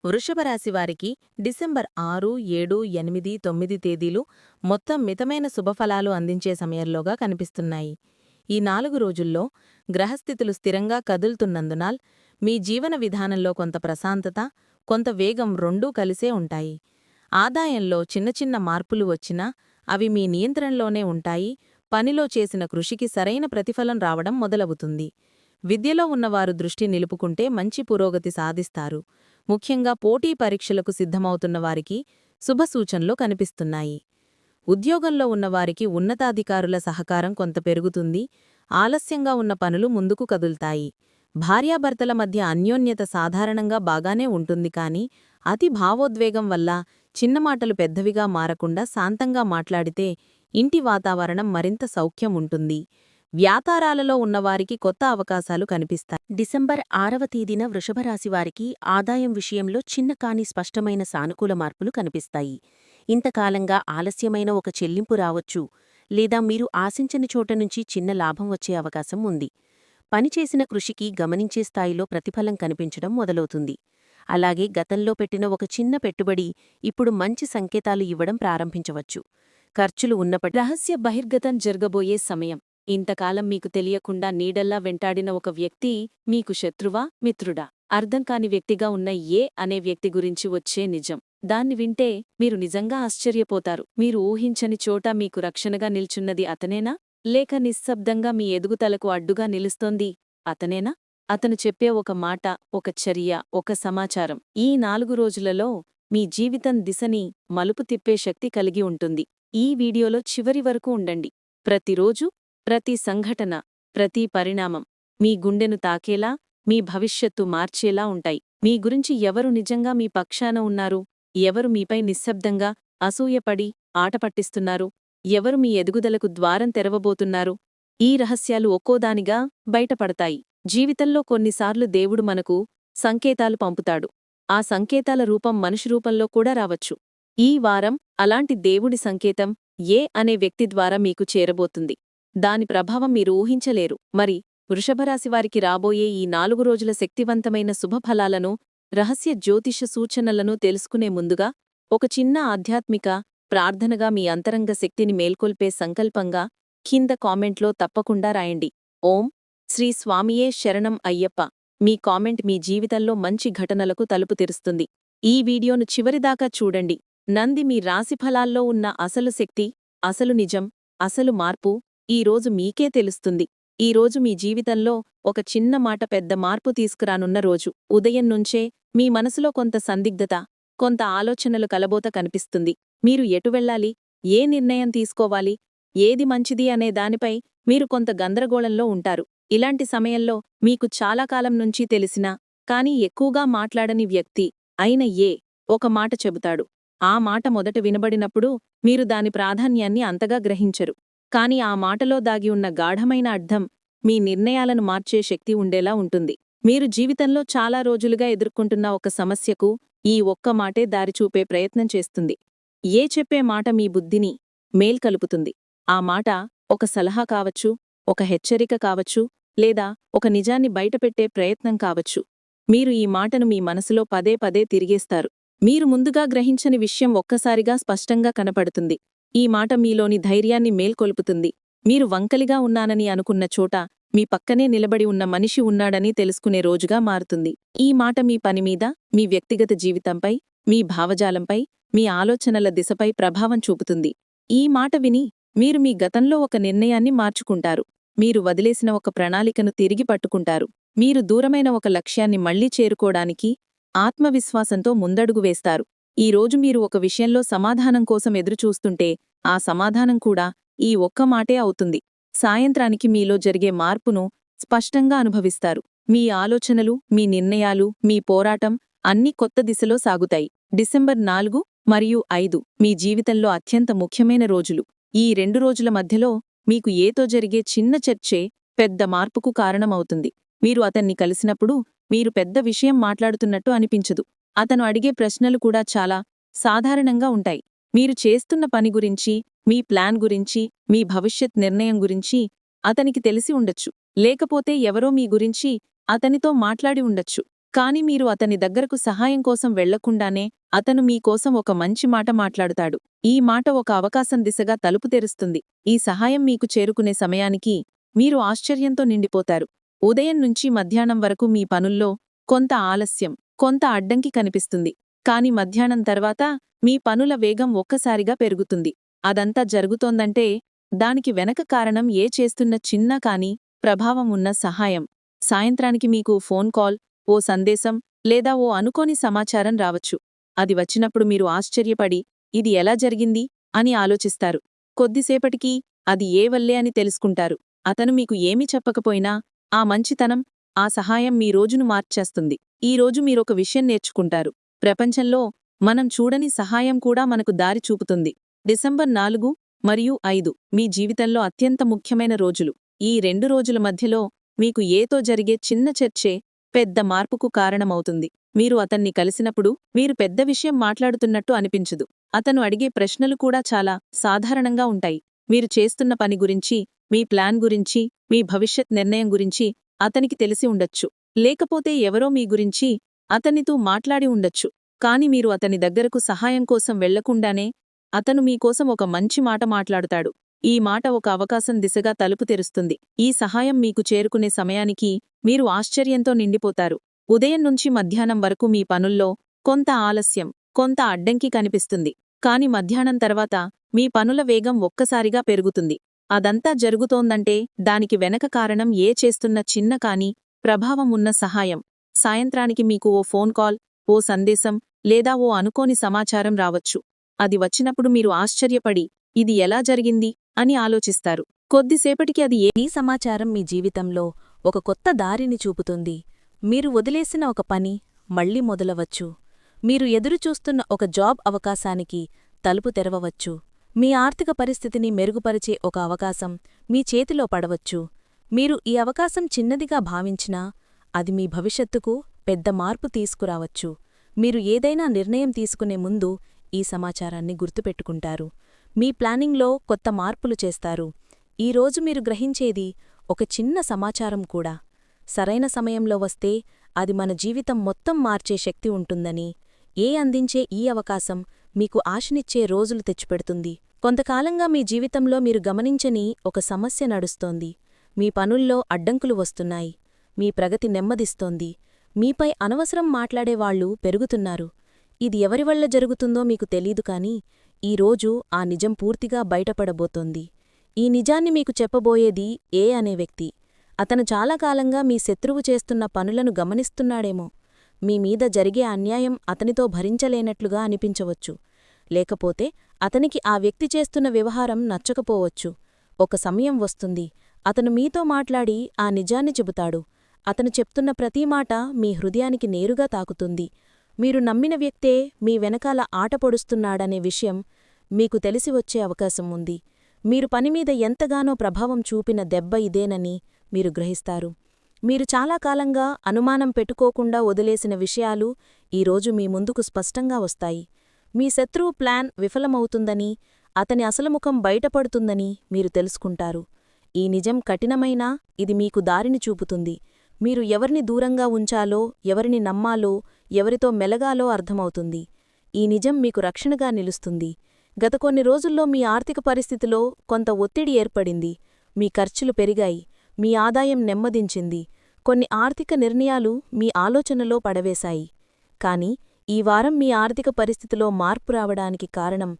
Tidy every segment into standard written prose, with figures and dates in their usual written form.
వృషభరాశి వారికి డిసెంబర్ 6, 7, 8, 9 తేదీలు మొత్తం మితమైన శుభఫలాలు అందించే సమయంలోగా కనిపిస్తున్నాయి. ఈ 4 రోజుల్లో గ్రహస్థితులు స్థిరంగా కదులుతున్నందున మీ జీవన విధానంలో కొంత ప్రశాంతత, కొంత వేగం రెండూ కలిసే ఉంటాయి. ఆదాయంలో చిన్న చిన్న మార్పులు వచ్చినా అవి మీ నియంత్రణలోనే ఉంటాయి. పనిలో చేసిన కృషికి సరైన ప్రతిఫలం రావడం మొదలవుతుంది. విద్యలో ఉన్నవారు దృష్టి నిలుపుకుంటే మంచి పురోగతి సాధిస్తారు. ముఖ్యంగా పోటీ పరీక్షలకు సిద్ధమవుతున్న వారికి శుభసూచనలు కనిపిస్తున్నాయి. ఉద్యోగంలో ఉన్నవారికి ఉన్నతాధికారుల సహకారం కొంత పెరుగుతుంది. ఆలస్యంగా ఉన్న పనులు ముందుకు కదులుతాయి. భార్యాభర్తల మధ్య అన్యోన్యత సాధారణంగా బాగానే ఉంటుంది, కానీ అతి భావోద్వేగం వల్ల చిన్న మాటలు పెద్దవిగా మారకుండా శాంతంగా మాట్లాడితే ఇంటి వాతావరణం మరింత సౌఖ్యం ఉంటుంది. వ్యాపారాలలో ఉన్నవారికి కొత్త అవకాశాలు కనిపిస్తాయి. డిసెంబర్ 6వ తేదీన వృషభరాశివారికి ఆదాయం విషయంలో చిన్న కాని స్పష్టమైన సానుకూల మార్పులు కనిపిస్తాయి. ఇంతకాలంగా ఆలస్యమైన ఒక చెల్లింపు రావచ్చు, లేదా మీరు ఆశించని చోట నుంచి చిన్న లాభం వచ్చే అవకాశం ఉంది. పనిచేసిన కృషికి గమనించే స్థాయిలో ప్రతిఫలం కనిపించడం మొదలవుతుంది. అలాగే గతంలో పెట్టిన ఒక చిన్న పెట్టుబడి ఇప్పుడు మంచి సంకేతాలు ఇవ్వడం ప్రారంభించవచ్చు. ఖర్చులు ఉన్నప్పటి రహస్య బహిర్గతం జరగబోయే సమయం. ఇంతకాలం మీకు తెలియకుండా నీడల్లా వెంటాడిన ఒక వ్యక్తి మీకు శత్రువా, మిత్రుడా, అర్థంకాని వ్యక్తిగా ఉన్న ఏ అనే వ్యక్తి గురించి వచ్చే నిజం. దాన్ని వింటే మీరు నిజంగా ఆశ్చర్యపోతారు. మీరు ఊహించని చోట మీకు రక్షణగా నిల్చున్నది అతనేనా, లేక నిశ్శబ్దంగా మీ ఎదుగుదలకు అడ్డుగా నిలుస్తోంది అతనేనా? అతను చెప్పే ఒక మాట, ఒక చర్య, ఒక సమాచారం ఈ 4 రోజులలో మీ జీవితం దిశని మలుపు తిప్పే శక్తి కలిగి ఉంటుంది. ఈ వీడియోలో చివరి వరకు ఉండండి. ప్రతిరోజు, ప్రతి సంఘటన, ప్రతి పరిణామం మీ గుండెను తాకేలా, మీ భవిష్యత్తు మార్చేలా ఉంటాయి. మీ గురించి ఎవరు నిజంగా మీ పక్షాన ఉన్నారు, ఎవరు మీపై నిశ్శబ్దంగా అసూయపడి ఆటపట్టిస్తున్నారు, ఎవరు మీ ఎదుగుదలకు ద్వారం తెరవబోతున్నారు, ఈ రహస్యాలు ఒక్కోదానిగా బయటపడతాయి. జీవితంలో కొన్నిసార్లు దేవుడు మనకు సంకేతాలు పంపుతాడు. ఆ సంకేతాల రూపం మనిషి రూపంలో కూడా రావచ్చు. ఈ వారం అలాంటి దేవుడి సంకేతం ఏ అనే వ్యక్తి ద్వారా మీకు చేరబోతుంది. దాని ప్రభావం మీరు ఊహించలేరు. మరి వృషభరాశివారికి రాబోయే ఈ 4 రోజుల శక్తివంతమైన శుభఫలాలను, రహస్య జ్యోతిష సూచనలను తెలుసుకునే ముందుగా ఒక చిన్న ఆధ్యాత్మిక ప్రార్థనగా మీ అంతరంగ శక్తిని మేల్కొల్పే సంకల్పంగా కింద కామెంట్లో తప్పకుండా రాయండి. ఓం శ్రీ స్వామియే శరణం అయ్యప్ప. మీ కామెంట్ మీ జీవితంలో మంచి ఘటనలకు తలుపు తెరుస్తుంది. ఈ వీడియోను చివరిదాకా చూడండి. నంది మీ రాశిఫలాల్లో ఉన్న అసలు శక్తి, అసలు నిజం, అసలు మార్పు ఈరోజు మీకే తెలుస్తుంది. ఈరోజు మీ జీవితంలో ఒక చిన్న మాట పెద్ద మార్పు తీసుకురానున్న రోజు. ఉదయం నుంచే మీ మనసులో కొంత సందిగ్ధత, కొంత ఆలోచనలు కలబోత కనిపిస్తుంది. మీరు ఎటు వెళ్ళాలి, ఏ నిర్ణయం తీసుకోవాలి, ఏది మంచిది అనే దానిపై మీరు కొంత గందరగోళంలో ఉంటారు. ఇలాంటి సమయంలో మీకు చాలా కాలం నుంచి తెలిసినా కానీ ఎక్కువగా మాట్లాడని వ్యక్తి అయిన ఒక మాట చెబుతాడు. ఆ మాట మొదట వినబడినప్పుడు మీరు దాని ప్రాధాన్యాన్ని అంతగా గ్రహించరు. కాని ఆ మాటలో దాగి ఉన్న గాఢమైన అర్థం మీ నిర్ణయాలను మార్చే శక్తి ఉండేలా ఉంటుంది. మీరు జీవితంలో చాలా రోజులుగా ఎదుర్కొంటున్న ఒక సమస్యకు ఈ ఒక్క మాటే దారిచూపే ప్రయత్నం చేస్తుంది. చెప్పే మాట మీ బుద్ధిని మేల్కలుపుతుంది. ఆ మాట ఒక సలహా కావచ్చు, ఒక హెచ్చరిక కావచ్చు, లేదా ఒక నిజాన్ని బయటపెట్టే ప్రయత్నం కావచ్చు. మీరు ఈ మాటను మీ మనసులో పదే పదే తిరిగేస్తారు. మీరు ముందుగా గ్రహించని విషయం ఒక్కసారిగా స్పష్టంగా కనపడుతుంది. ఈ మాట మీలోని ధైర్యాన్ని మేల్కొల్పుతుంది. మీరు వంకలిగా ఉన్నానని అనుకున్న చోట మీ పక్కనే నిలబడి ఉన్న మనిషి ఉన్నాడని తెలుసుకునే రోజుగా మారుతుంది. ఈ మాట మీ పనిమీద, మీ వ్యక్తిగత జీవితంపై, మీ భావజాలంపై, మీ ఆలోచనల దిశపై ప్రభావం చూపుతుంది. ఈ మాట విని మీరు మీ గతంలో ఒక నిర్ణయాన్ని మార్చుకుంటారు. మీరు వదిలేసిన ఒక ప్రణాళికను తిరిగి పట్టుకుంటారు. మీరు దూరమైన ఒక లక్ష్యాన్ని మళ్లీ చేరుకోవడానికి ఆత్మవిశ్వాసంతో ముందడుగు వేస్తారు. ఈరోజు మీరు ఒక విషయంలో సమాధానం కోసం ఎదురుచూస్తుంటే ఆ సమాధానం కూడా ఈ ఒక్క మాటే అవుతుంది. సాయంత్రానికి మీలో జరిగే మార్పును స్పష్టంగా అనుభవిస్తారు. మీ ఆలోచనలు, మీ నిర్ణయాలు, మీ పోరాటం అన్నీ కొత్త దిశలో సాగుతాయి. డిసెంబర్ 4 మరియు 5 మీ జీవితంలో అత్యంత ముఖ్యమైన రోజులు. ఈ 2 రోజుల మధ్యలో మీకు ఏతో జరిగే చిన్న చర్చే పెద్ద మార్పుకు కారణమవుతుంది. మీరు అతన్ని కలిసినప్పుడు మీరు పెద్ద విషయం మాట్లాడుతున్నట్టు అనిపించదు. అతను అడిగే ప్రశ్నలు కూడా చాలా సాధారణంగా ఉంటాయి. మీరు చేస్తున్న పని గురించి, మీ ప్లాన్ గురించి, మీ భవిష్యత్ నిర్ణయం గురించి అతనికి తెలిసి ఉండొచ్చు. లేకపోతే ఎవరో మీ గురించి అతనితో మాట్లాడి ఉండొచ్చు. కాని మీరు అతని దగ్గరకు సహాయం కోసం వెళ్లకుండానే అతను మీకోసం ఒక మంచి మాట మాట్లాడుతాడు. ఈ మాట ఒక అవకాశం దిశగా తలుపు తెరుస్తుంది. ఈ సహాయం మీకు చేరుకునే సమయానికి మీరు ఆశ్చర్యంతో నిండిపోతారు. ఉదయం నుంచి మధ్యాహ్నం వరకు మీ పనుల్లో కొంత ఆలస్యం, కొంత అడ్డంకి కనిపిస్తుంది. కాని మధ్యాహ్నం తర్వాత మీ పనుల వేగం ఒక్కసారిగా పెరుగుతుంది. అదంతా జరుగుతోందంటే దానికి వెనక కారణం చేస్తున్న చిన్న కాని ప్రభావం ఉన్న సహాయం. సాయంత్రానికి మీకు ఫోన్ కాల్, ఓ సందేశం లేదా ఓ అనుకోని సమాచారం రావచ్చు. అది వచ్చినప్పుడు మీరు ఆశ్చర్యపడి ఇది ఎలా జరిగింది అని ఆలోచిస్తారు. కొద్దిసేపటికి అది వల్లే అని తెలుసుకుంటారు. అతను మీకు ఏమీ చెప్పకపోయినా ఆ మంచితనం, ఆ సహాయం మీ రోజును మార్చేస్తుంది. ఈ రోజు మీరొక విషయం నేర్చుకుంటారు. ప్రపంచంలో మనం చూడని సహాయం కూడా మనకు దారి చూపుతుంది. డిసెంబర్ 4 మరియు 5 మీ జీవితంలో అత్యంత ముఖ్యమైన రోజులు. ఈ 2 రోజుల మధ్యలో మీకు ఏతో జరిగే చిన్న చర్చే పెద్ద మార్పుకు కారణమవుతుంది. మీరు అతన్ని కలిసినప్పుడు మీరు పెద్ద విషయం మాట్లాడుతున్నట్టు అనిపించదు. అతను అడిగే ప్రశ్నలు కూడా చాలా సాధారణంగా ఉంటాయి. మీరు చేస్తున్న పని గురించి, మీ ప్లాన్ గురించి, మీ భవిష్యత్ నిర్ణయం గురించి అతనికి తెలిసి ఉండొచ్చు. లేకపోతే ఎవరో మీ గురించి అతనితో మాట్లాడి ఉండొచ్చు. కాని మీరు అతని దగ్గరకు సహాయం కోసం వెళ్లకుండానే అతను మీకోసం ఒక మంచి మాట మాట్లాడుతాడు. ఈ మాట ఒక అవకాశం దిశగా తలుపు తెరుస్తుంది. ఈ సహాయం మీకు చేరుకునే సమయానికి మీరు ఆశ్చర్యంతో నిండిపోతారు. ఉదయం నుంచి మధ్యాహ్నం వరకు మీ పనుల్లో కొంత ఆలస్యం, కొంత అడ్డంకి కనిపిస్తుంది. కాని మధ్యాహ్నం తర్వాత మీ పనుల వేగం ఒక్కసారిగా పెరుగుతుంది. అదంతా జరుగుతోందంటే దానికి వెనక కారణం చేస్తున్న చిన్న కాని ప్రభావం ఉన్న సహాయం. సాయంత్రానికి మీకు ఓ ఫోన్ కాల్, ఓ సందేశం లేదా ఓ అనుకోని సమాచారం రావచ్చు. అది వచ్చినప్పుడు మీరు ఆశ్చర్యపడి ఇది ఎలా జరిగింది అని ఆలోచిస్తారు. కొద్దిసేపటికి అది ఈ సమాచారం మీ జీవితంలో ఒక కొత్త దారిని చూపుతుంది. మీరు వదిలేసిన ఒక పని మళ్ళీ మొదలవచ్చు. మీరు ఎదురుచూస్తున్న ఒక జాబ్ అవకాశానికి తలుపు తెరవవచ్చు. మీ ఆర్థిక పరిస్థితిని మెరుగుపరిచే ఒక అవకాశం మీ చేతిలో పడవచ్చు. మీరు ఈ అవకాశం చిన్నదిగా భావించినా అది మీ భవిష్యత్తుకు పెద్ద మార్పు తీసుకురావచ్చు. మీరు ఏదైనా నిర్ణయం తీసుకునే ముందు ఈ సమాచారాన్ని గుర్తుపెట్టుకుంటారు. మీ ప్లానింగ్లో కొత్త మార్పులు చేస్తారు. ఈరోజు మీరు గ్రహించేది ఒక చిన్న సమాచారం కూడా సరైన సమయంలో వస్తే అది మన జీవితం మొత్తం మార్చే శక్తి ఉంటుందని, అందించే ఈ అవకాశం మీకు ఆశనిచ్చే రోజులు తెచ్చిపెడుతుంది. కొంతకాలంగా మీ జీవితంలో మీరు గమనించని ఒక సమస్య నడుస్తోంది. మీ పనుల్లో అడ్డంకులు వస్తున్నాయి. మీ ప్రగతి నెమ్మదిస్తోంది. మీపై అనవసరం మాట్లాడేవాళ్లు పెరుగుతున్నారు. ఇది ఎవరివల్ల జరుగుతుందో మీకు తెలీదు కాని ఈరోజు ఆ నిజం పూర్తిగా బయటపడబోతోంది. ఈ నిజాన్ని మీకు చెప్పబోయేది అనే వ్యక్తి. అతను చాలా కాలంగా మీ శత్రువు చేస్తున్న పనులను గమనిస్తున్నాడేమో. మీ మీద జరిగే అన్యాయం అతనితో భరించలేనట్లుగా అనిపించవచ్చు. లేకపోతే అతనికి ఆ వ్యక్తి చేస్తున్న వ్యవహారం నచ్చకపోవచ్చు. ఒక సమయం వస్తుంది, అతను మీతో మాట్లాడి ఆ నిజాన్ని చెబుతాడు. అతను చెప్తున్న ప్రతి మాట మీ హృదయానికి నేరుగా తాకుతుంది. మీరు నమ్మిన వ్యక్తే మీ వెనకాల ఆట పొడుస్తున్నాడనే విషయం మీకు తెలిసి వచ్చే అవకాశం ఉంది. మీరు పనిమీద ఎంతగానో ప్రభావం చూపిన దెబ్బ ఇదేనని మీరు గ్రహిస్తారు. మీరు చాలా కాలంగా అనుమానం పెట్టుకోకుండా వదిలేసిన విషయాలు ఈరోజు మీ ముందుకు స్పష్టంగా వస్తాయి. మీ శత్రువు ప్లాన్ విఫలమవుతుందని, అతని అసలుముఖం బయటపడుతుందని మీరు తెలుసుకుంటారు. ఈ నిజం కఠినమైనా ఇది మీకు దారిని చూపుతుంది. మీరు ఎవరిని దూరంగా ఉంచాలో, ఎవరిని నమ్మాలో, ఎవరితో మెలగాలో అర్థమవుతుంది. ఈ నిజం మీకు రక్షణగా నిలుస్తుంది. గత కొన్ని రోజుల్లో మీ ఆర్థిక పరిస్థితిలో కొంత ఒత్తిడి ఏర్పడింది. మీ ఖర్చులు పెరిగాయి. మీ ఆదాయం నెమ్మదించింది. కొన్ని ఆర్థిక నిర్ణయాలు మీ ఆలోచనలో పడవేశాయి. కాని ఈ వారం మీ ఆర్థిక పరిస్థితిలో మార్పు రావడానికి కారణం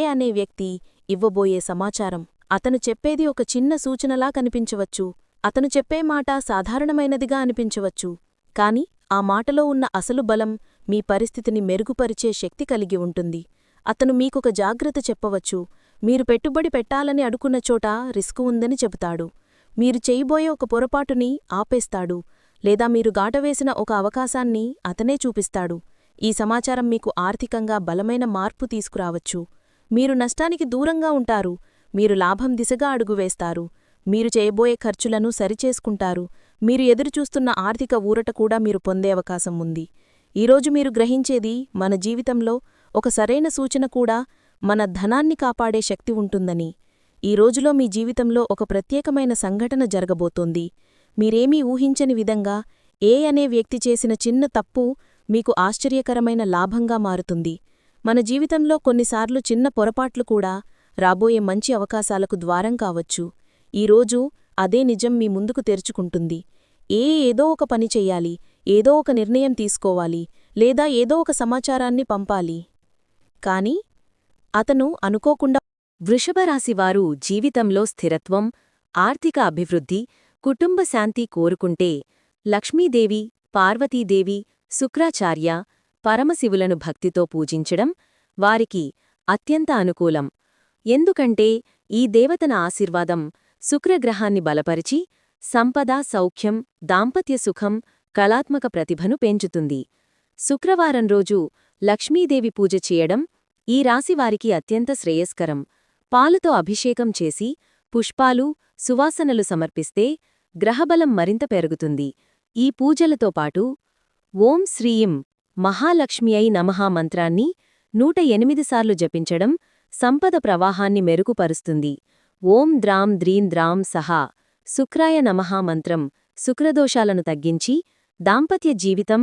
అనే వ్యక్తి ఇవ్వబోయే సమాచారం. అతను చెప్పేది ఒక చిన్న సూచనలా కనిపించవచ్చు. అతను చెప్పే మాట సాధారణమైనదిగా అనిపించవచ్చు. కాని ఆ మాటలో ఉన్న అసలు బలం మీ పరిస్థితిని మెరుగుపరిచే శక్తి కలిగి ఉంటుంది. అతను మీకొక జాగ్రత్త చెప్పవచ్చు. మీరు పెట్టుబడి పెట్టాలని అడుకున్న చోట రిస్కు ఉందని చెబుతాడు. మీరు చేయబోయే ఒక పొరపాటుని ఆపేస్తాడు. లేదా మీరు గాటవేసిన ఒక అవకాశాన్ని అతనే చూపిస్తాడు. ఈ సమాచారం మీకు ఆర్థికంగా బలమైన మార్పు తీసుకురావచ్చు. మీరు నష్టానికి దూరంగా ఉంటారు. మీరు లాభం దిశగా అడుగువేస్తారు. మీరు చేయబోయే ఖర్చులను సరిచేసుకుంటారు. మీరు ఎదురుచూస్తున్న ఆర్థిక ఊరట కూడా మీరు పొందే అవకాశం ఉంది. ఈరోజు మీరు గ్రహించేది మన జీవితంలో ఒక సరైన సూచన కూడా మన ధనాన్ని కాపాడే శక్తి ఉంటుందని. ఈ రోజులో మీ జీవితంలో ఒక ప్రత్యేకమైన సంఘటన జరగబోతోంది. మీరేమీ ఊహించని విధంగా ఏ అనే వ్యక్తి చేసిన చిన్న తప్పు మీకు ఆశ్చర్యకరమైన లాభంగా మారుతుంది. మన జీవితంలో కొన్నిసార్లు చిన్న పొరపాట్లు కూడా రాబోయే మంచి అవకాశాలకు ద్వారం కావచ్చు. ఈరోజు అదే నిజం మీ ముందుకు తెరుచుకుంటుంది. ఏదో ఒక పని చెయ్యాలి, ఏదో ఒక నిర్ణయం తీసుకోవాలి, లేదా ఏదో ఒక సమాచారాన్ని పంపాలి. కాని అతను అనుకోకుండా వృషభరాశివారు జీవితంలో స్థిరత్వం, ఆర్థిక అభివృద్ధి, కుటుంబ శాంతి కోరుకుంటే లక్ష్మీదేవి, పార్వతీదేవి, శుక్రాచార్య, పరమశివులను భక్తితో పూజించడం వారికి అత్యంత అనుకూలం. ఎందుకంటే ఈ దేవతన ఆశీర్వాదం శుక్రగ్రహాన్ని బలపరిచి సంపద, సౌఖ్యం, దాంపత్య సుఖం, కళాత్మక ప్రతిభను పెంచుతుంది. శుక్రవారం రోజు లక్ష్మీదేవి పూజ చేయడం ఈ రాశివారికి అత్యంత శ్రేయస్కరం. పాలుతో అభిషేకం చేసి పుష్పాలు, సువాసనలు సమర్పిస్తే గ్రహబలం మరింత పెరుగుతుంది. ఈ పూజలతో పాటు ఓం శ్రీం మహాలక్ష్మియై నమః మంత్రాన్ని 108 సార్లు జపించడం సంపద ప్రవాహాన్ని మెరుగుపరుస్తుంది. ఓం ద్రాం ద్రీం ద్రాం సహా శుక్రాయ నమః మంత్రం శుక్రదోషాలను తగ్గించి దాంపత్య జీవితం